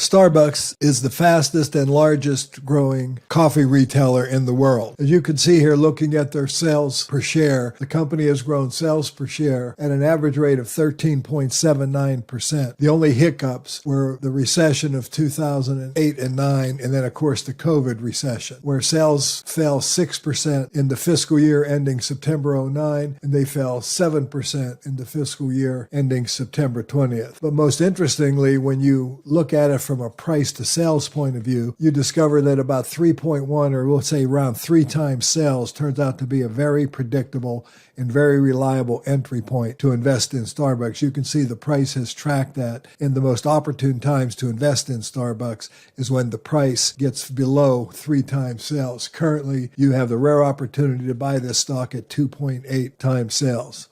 Starbucks is the fastest and largest growing coffee retailer in the world. As you can see here, looking at their sales per share, the company has grown sales per share at an average rate of 13.79%. The only hiccups were the recession of 2008 and 9, and then, of course, the COVID recession, where sales fell 6% in the fiscal year ending September 09, and they fell 7% in the fiscal year ending September 20th. But most interestingly, when you look at it from a price to sales point of view, you discover that about 3.1, or we'll say around 3 times sales, turns out to be a very predictable and very reliable entry point to invest in Starbucks. You can see the price has tracked that, and the most opportune times to invest in Starbucks is when the price gets below 3 times sales. Currently, you have the rare opportunity to buy this stock at 2.8 times sales.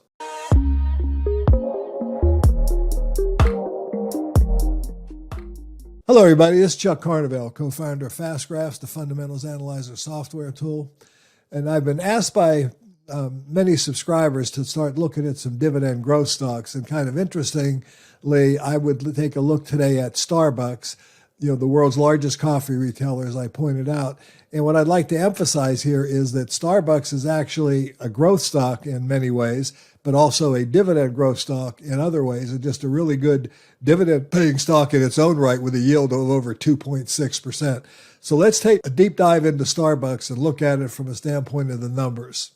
Hello, everybody. This is Chuck Carnevale, co-founder of Fast Graphs, the Fundamentals Analyzer software tool. And I've been asked by many subscribers to start looking at some dividend growth stocks. And kind of interestingly, I would take a look today at Starbucks, the world's largest coffee retailer, as I pointed out. And what I'd like to emphasize here is that Starbucks is actually a growth stock in many ways, but also a dividend growth stock in other ways, and just a really good dividend paying stock in its own right with a yield of over 2.6%. So let's take a deep dive into Starbucks and look at it from a standpoint of the numbers.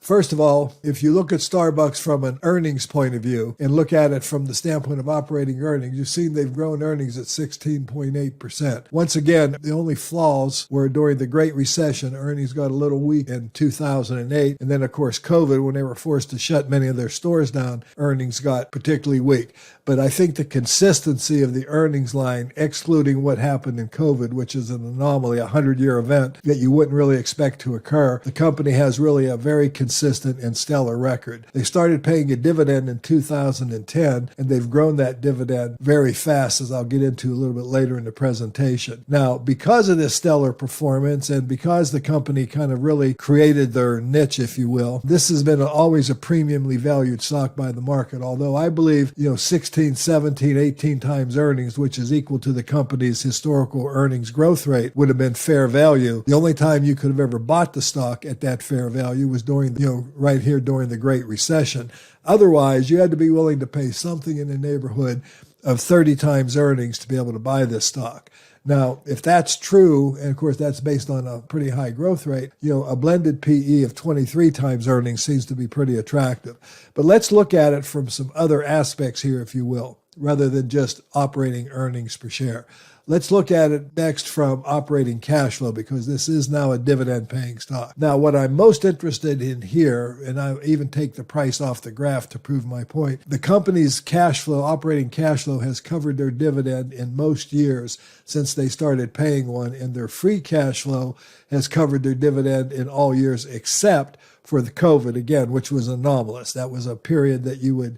First of all, if you look at Starbucks from an earnings point of view and look at it from the standpoint of operating earnings, you've seen they've grown earnings at 16.8%. Once again, the only flaws were during the Great Recession. Earnings got a little weak in 2008. And then, of course, COVID, when they were forced to shut many of their stores down, earnings got particularly weak. But I think the consistency of the earnings line, excluding what happened in COVID, which is an anomaly, a 100-year event that you wouldn't really expect to occur, the company has really a very consistent and stellar record. They started paying a dividend in 2010, and they've grown that dividend very fast, as I'll get into a little bit later in the presentation. Now, because of this stellar performance and because the company kind of really created their niche, if you will, this has been always a premiumly valued stock by the market, although I believe, 16, 17, 18 times earnings, which is equal to the company's historical earnings growth rate, would have been fair value. The only time you could have ever bought the stock at that fair value was during right here during the Great Recession. Otherwise, you had to be willing to pay something in the neighborhood of 30 times earnings to be able to buy this stock. Now, if that's true, and of course that's based on a pretty high growth rate, a blended PE of 23 times earnings seems to be pretty attractive. But let's look at it from some other aspects here, if you will, rather than just operating earnings per share. Let's look at it next from operating cash flow, because this is now a dividend-paying stock. Now, what I'm most interested in here, and I even take the price off the graph to prove my point, the company's cash flow, operating cash flow, has covered their dividend in most years since they started paying one, and their free cash flow has covered their dividend in all years except for the COVID, again, which was anomalous. That was a period that you would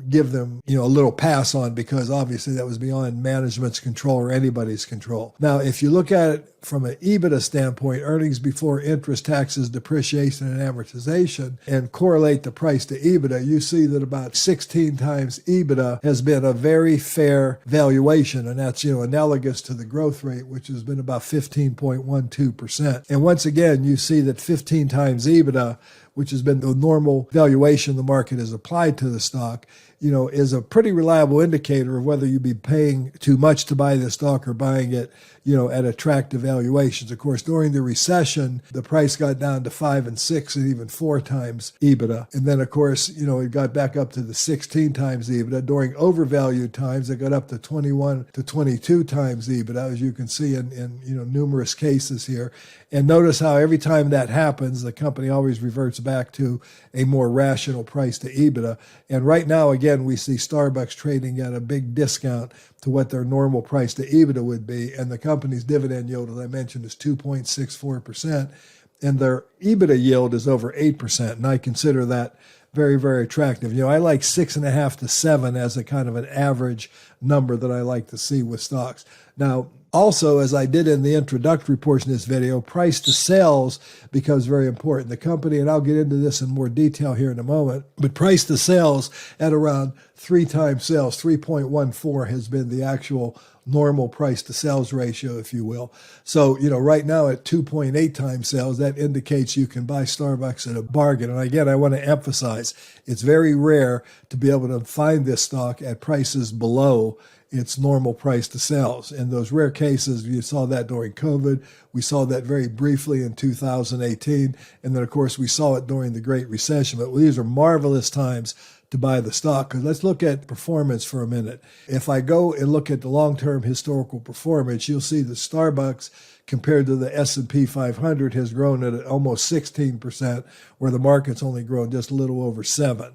give them, a little pass on, because obviously that was beyond management's control or anybody's control. Now, if you look at it from an EBITDA standpoint, earnings before interest, taxes, depreciation, and amortization, and correlate the price to EBITDA, you see that about 16 times EBITDA has been a very fair valuation. And that's, analogous to the growth rate, which has been about 15.12%. And once again, you see that 15 times EBITDA, which has been the normal valuation the market has applied to the stock, is a pretty reliable indicator of whether you'd be paying too much to buy the stock or buying it, at attractive valuations. Of course, during the recession, the price got down to 5 and 6 and even 4 times EBITDA. And then, of course, it got back up to the 16 times EBITDA. During overvalued times, it got up to 21 to 22 times EBITDA, as you can see in numerous cases here. And notice how every time that happens, the company always reverts back to a more rational price to EBITDA. And right now, again, we see Starbucks trading at a big discount to what their normal price to EBITDA would be. And the company's dividend yield, as I mentioned, is 2.64%. And their EBITDA yield is over 8%. And I consider that very, very attractive. I like 6.5 to 7 as a kind of an average number that I like to see with stocks. Now, Also, as I did in the introductory portion of this video, price to sales becomes very important. The company, and I'll get into this in more detail here in a moment, but price to sales at around 3 times sales, 3.14 has been the actual normal price to sales ratio, if you will. So, right now at 2.8 times sales, that indicates you can buy Starbucks at a bargain. And again, I want to emphasize, it's very rare to be able to find this stock at prices below its normal price to sales. In those rare cases, you saw that during COVID. We saw that very briefly in 2018. And then, of course, we saw it during the Great Recession. But these are marvelous times to buy the stock. Because let's look at performance for a minute. If I go and look at the long-term historical performance, you'll see that Starbucks compared to the S&P 500 has grown at almost 16%, where the market's only grown just a little over 7%.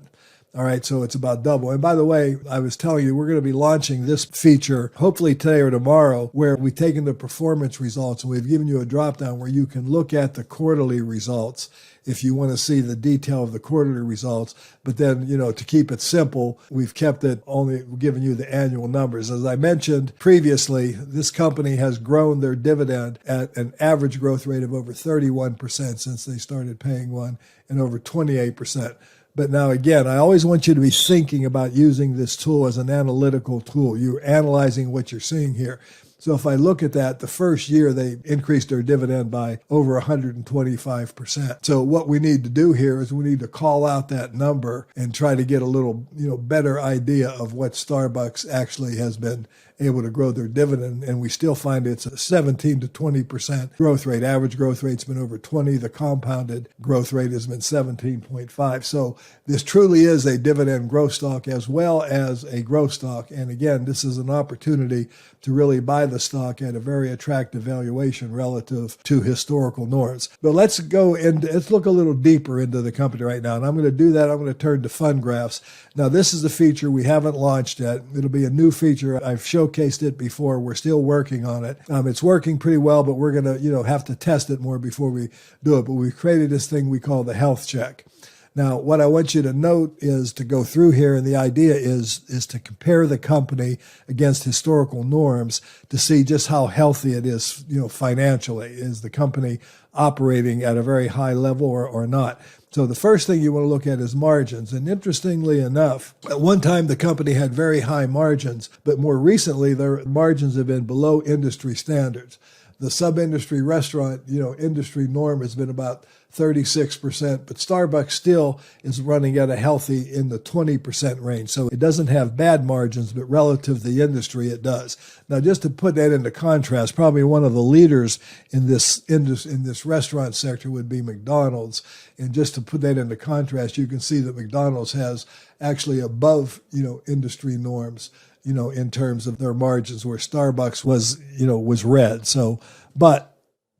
All right, so it's about double. And by the way, I was telling you, we're going to be launching this feature hopefully today or tomorrow, where we've taken the performance results and we've given you a drop down where you can look at the quarterly results if you want to see the detail of the quarterly results. But then, to keep it simple, we've kept it only giving you the annual numbers. As I mentioned previously, this company has grown their dividend at an average growth rate of over 31% since they started paying one, and over 28%. But now, again, I always want you to be thinking about using this tool as an analytical tool. You're analyzing what you're seeing here. So if I look at that, the first year they increased their dividend by over 125%. So what we need to do here is we need to call out that number and try to get a little, better idea of what Starbucks actually has been able to grow their dividend. And we still find it's a 17 to 20% growth rate. Average growth rate's been over 20. The compounded growth rate has been 17.5. So this truly is a dividend growth stock as well as a growth stock. And again, this is an opportunity to really buy the stock at a very attractive valuation relative to historical norms. But let's look a little deeper into the company right now. And I'm going to do that. I'm going to turn to fund graphs. Now, this is a feature we haven't launched yet. It'll be a new feature. I've showcased it before. We're still working on it. It's working pretty well, but we're going to, have to test it more before we do it. But we've created this thing we call the health check. Now, what I want you to note is to go through here, and the idea is to compare the company against historical norms to see just how healthy it is, financially. Is the company operating at a very high level or not? So the first thing you want to look at is margins. And interestingly enough, at one time the company had very high margins, but more recently their margins have been below industry standards. The sub-industry restaurant, industry norm has been about 36%, but Starbucks still is running at a healthy in the 20% range. So it doesn't have bad margins, but relative to the industry, it does. Now, just to put that into contrast, probably one of the leaders in this restaurant sector would be McDonald's. And just to put that into contrast, you can see that McDonald's has actually above, industry norms, in terms of their margins, where Starbucks was red. But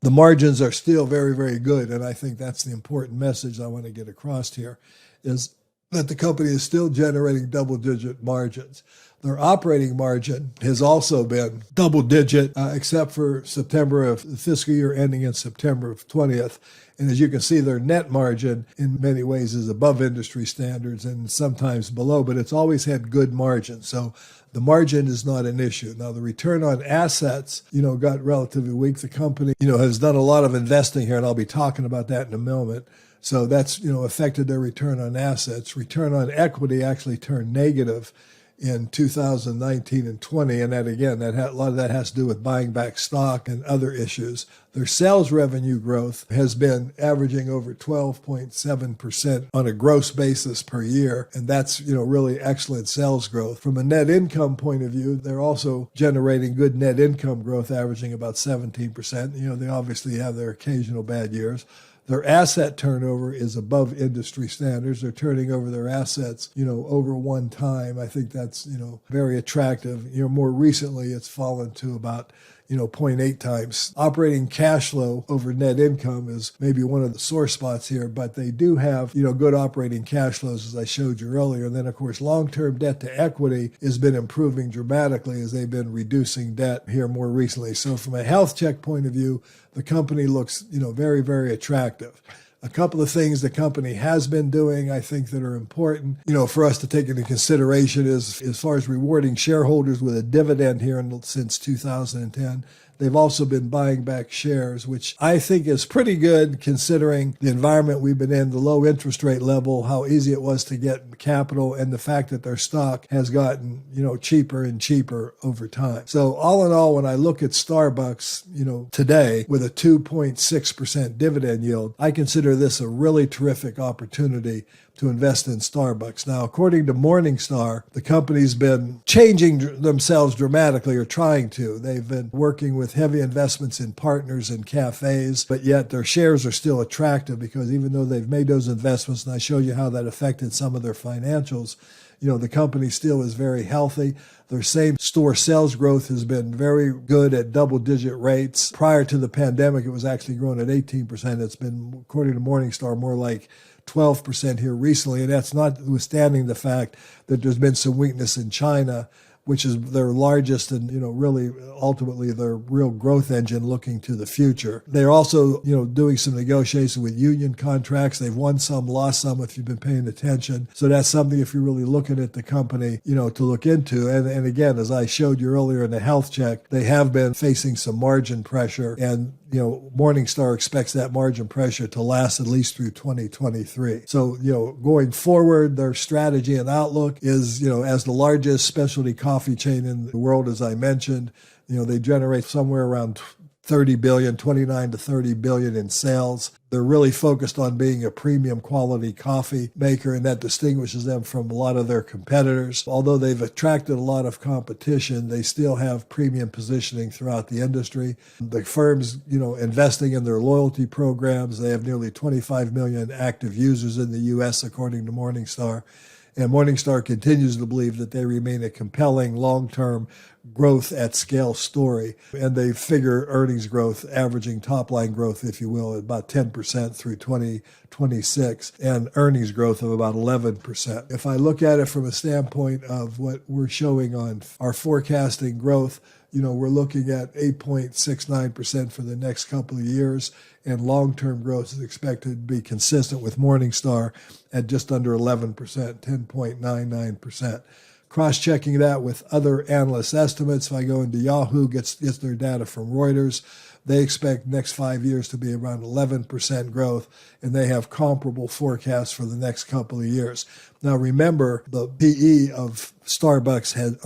the margins are still very, very good. And I think that's the important message I want to get across here, is that the company is still generating double-digit margins. Their operating margin has also been double-digit, except for September of the fiscal year ending in September of 20th. And as you can see, their net margin in many ways is above industry standards and sometimes below, but it's always had good margins. So the margin is not an issue. Now, the return on assets, got relatively weak. The company, has done a lot of investing here, and I'll be talking about that in a moment. So that's, affected their return on assets. Return on equity actually turned negative in 2019 and 20. And that, again, a lot of that has to do with buying back stock and other issues. Their sales revenue growth has been averaging over 12.7% on a gross basis per year. And that's, really excellent sales growth. From a net income point of view, they're also generating good net income growth, averaging about 17%. They obviously have their occasional bad years. Their asset turnover is above industry standards. They're turning over their assets, over one time. I think that's, very attractive. More recently, it's fallen to about, 0.8 times. Operating cash flow over net income is maybe one of the sore spots here, but they do have, good operating cash flows, as I showed you earlier. And then, of course, long-term debt to equity has been improving dramatically as they've been reducing debt here more recently. So from a health check point of view, the company looks, very, very attractive. A couple of things the company has been doing, I think, that are important, for us to take into consideration is as far as rewarding shareholders with a dividend here since 2010. They've also been buying back shares, which I think is pretty good considering the environment we've been in, the low interest rate level, how easy it was to get capital, and the fact that their stock has gotten, cheaper and cheaper over time. So all in all, when I look at Starbucks, today with a 2.6% dividend yield, I consider this a really terrific opportunity to invest in Starbucks. Now, according to Morningstar, the company's been changing themselves dramatically, or trying to. They've been working with heavy investments in partners and cafes, but yet their shares are still attractive because even though they've made those investments, and I showed you how that affected some of their financials, the company still is very healthy. Their same store sales growth has been very good at double-digit rates. Prior to the pandemic, it was actually growing at 18%. It's been, according to Morningstar, more like 12% here recently, and that's notwithstanding the fact that there's been some weakness in China, which is their largest and, really ultimately their real growth engine looking to the future. They're also, doing some negotiation with union contracts. They've won some, lost some if you've been paying attention. So that's something if you're really looking at the company, to look into. And again, as I showed you earlier in the health check, they have been facing some margin pressure, and Morningstar expects that margin pressure to last at least through 2023. So, going forward, their strategy and outlook is, as the largest specialty coffee chain in the world, as I mentioned, they generate somewhere around 29 to 30 billion in sales. They're really focused on being a premium quality coffee maker, and that distinguishes them from a lot of their competitors. Although they've attracted a lot of competition, they still have premium positioning throughout the industry. The firm's, investing in their loyalty programs. They have nearly 25 million active users in the U.S., according to Morningstar. And Morningstar continues to believe that they remain a compelling long-term growth at scale story. And they figure earnings growth, averaging top-line growth, if you will, at about 10% through 2026, and earnings growth of about 11%. If I look at it from a standpoint of what we're showing on our forecasting growth, we're looking at 8.69% for the next couple of years, and long-term growth is expected to be consistent with Morningstar at just under 11%, 10.99%. Cross-checking that with other analyst estimates, if I go into Yahoo, gets their data from Reuters, they expect next 5 years to be around 11% growth, and they have comparable forecasts for the next couple of years. Now, remember, the PE of Starbucks has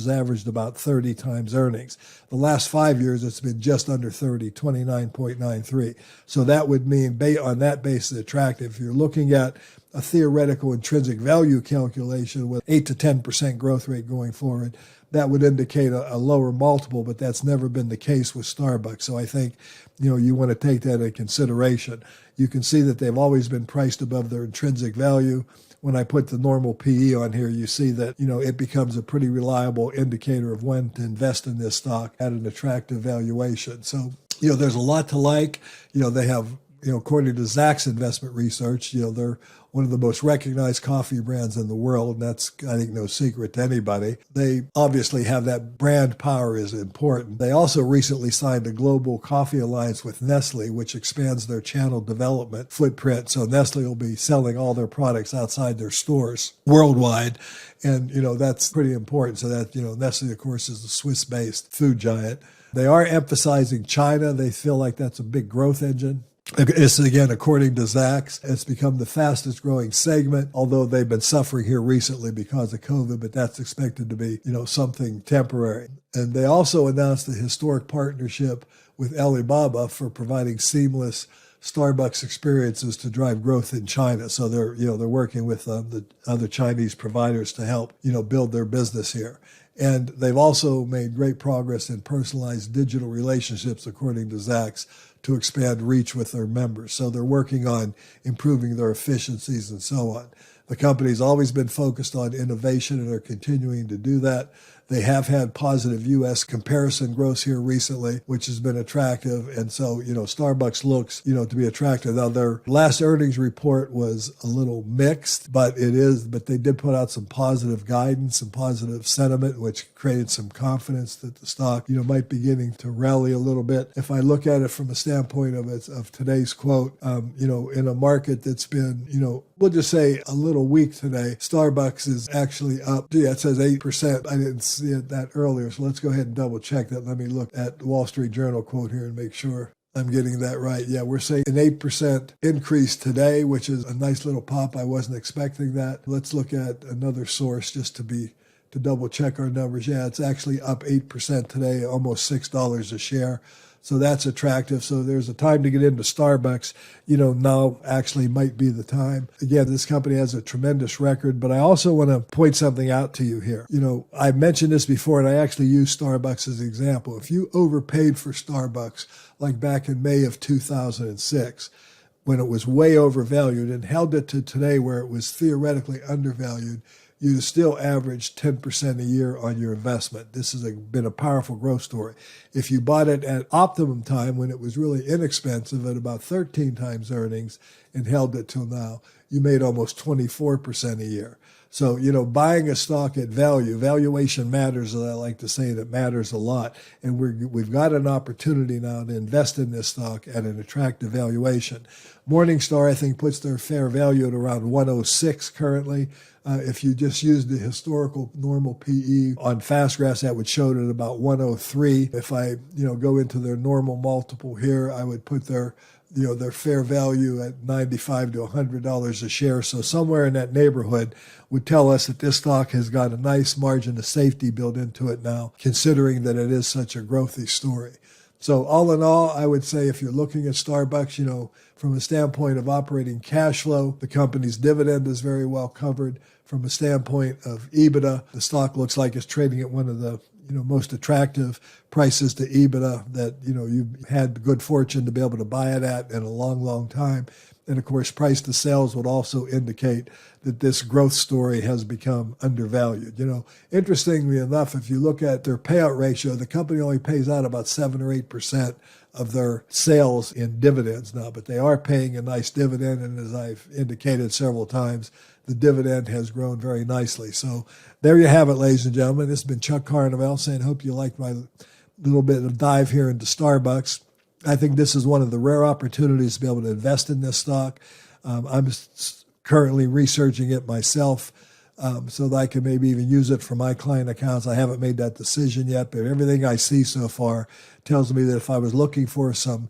averaged about 30 times earnings. The last 5 years, it's been just under 30, 29.93. So that would mean, on that basis, attractive. If you're looking at a theoretical intrinsic value calculation with 8 to 10% growth rate going forward, that would indicate a lower multiple, but that's never been the case with Starbucks. So I think, you want to take that into consideration. You can see that they've always been priced above their intrinsic value. When I put the normal PE on here, you see that, it becomes a pretty reliable indicator of when to invest in this stock at an attractive valuation. So, there's a lot to like. They have, according to Zacks Investment Research, they're one of the most recognized coffee brands in the world, and that's, I think, no secret to anybody. They obviously have that brand power is important. They also recently signed a global coffee alliance with Nestle, which expands their channel development footprint. So Nestle will be selling all their products outside their stores worldwide, and, that's pretty important. So that, Nestle, of course, is a Swiss-based food giant. They are emphasizing China. They feel like that's a big growth engine. It's, again, according to Zacks, it's become the fastest growing segment, although they've been suffering here recently because of COVID, but that's expected to be, something temporary. And they also announced a historic partnership with Alibaba for providing seamless Starbucks experiences to drive growth in China. So they're working with the other Chinese providers to help, build their business here. And they've also made great progress in personalized digital relationships, according to Zacks, to expand reach with their members. So they're working on improving their efficiencies and so on. The company's always been focused on innovation, and are continuing to do that. They have had positive U.S. comparison growth here recently, which has been attractive. And so, Starbucks looks, to be attractive. Now, their last earnings report was a little mixed, but they did put out some positive guidance, some positive sentiment, which created some confidence that the stock, might be beginning to rally a little bit. If I look at it from a standpoint of today's quote, in a market that's been, we'll just say a little weak today, Starbucks is actually up. Yeah, it says 8%. I didn't see it that earlier, so let's go ahead and double check that. Let me look at the Wall Street Journal quote here and make sure I'm getting that right. Yeah, we're saying an 8% increase today, which is a nice little pop. I wasn't expecting that. Let's look at another source just to double check our numbers. Yeah, it's actually up 8% today, almost $6 a share. So that's attractive. So there's a time to get into Starbucks. Now actually might be the time. Again, this company has a tremendous record, but I also want to point something out to you here. I mentioned this before, and I actually use Starbucks as an example. If you overpaid for Starbucks, like back in May of 2006, when it was way overvalued, and held it to today where it was theoretically undervalued, you still average 10% a year on your investment. This has been a powerful growth story. If you bought it at optimum time when it was really inexpensive at about 13 times earnings and held it till now, you made almost 24% a year. So, buying a stock at valuation matters, as I like to say, that matters a lot. And we've got an opportunity now to invest in this stock at an attractive valuation. Morningstar, I think, puts their fair value at around 106 currently. If you just use the historical normal PE on Fastgraphs, that would show it at about 103. If I, go into their normal multiple here, I would put their fair value at $95 to $100 a share. So somewhere in that neighborhood would tell us that this stock has got a nice margin of safety built into it now, considering that it is such a growthy story. So all in all, I would say if you're looking at Starbucks, from a standpoint of operating cash flow, the company's dividend is very well covered. From a standpoint of EBITDA, the stock looks like it's trading at one of the most attractive prices to EBITDA that you've had good fortune to be able to buy it at in a long, long time. And of course, price to sales would also indicate that this growth story has become undervalued. Interestingly enough, if you look at their payout ratio, the company only pays out about 7 or 8% of their sales in dividends now, but they are paying a nice dividend. And as I've indicated several times, the dividend has grown very nicely. So there you have it, ladies and gentlemen. This has been Chuck Carnevale saying, hope you liked my little bit of dive here into Starbucks. I think this is one of the rare opportunities to be able to invest in this stock. I'm currently researching it myself so that I can maybe even use it for my client accounts. I haven't made that decision yet, but everything I see so far tells me that if I was looking for some,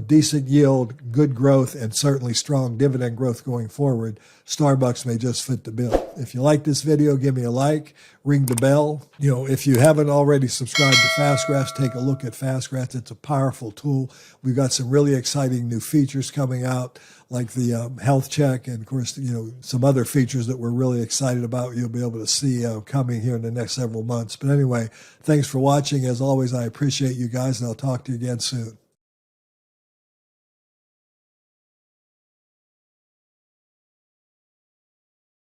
decent yield, good growth, and certainly strong dividend growth going forward, Starbucks may just fit the bill. If you like this video, give me a like, ring the bell. If you haven't already subscribed to Fastgraphs, take a look at Fastgraphs. It's a powerful tool. We've got some really exciting new features coming out, like the health check, and of course, some other features that we're really excited about. You'll be able to see coming here in the next several months. But anyway, thanks for watching. As always, I appreciate you guys, and I'll talk to you again soon.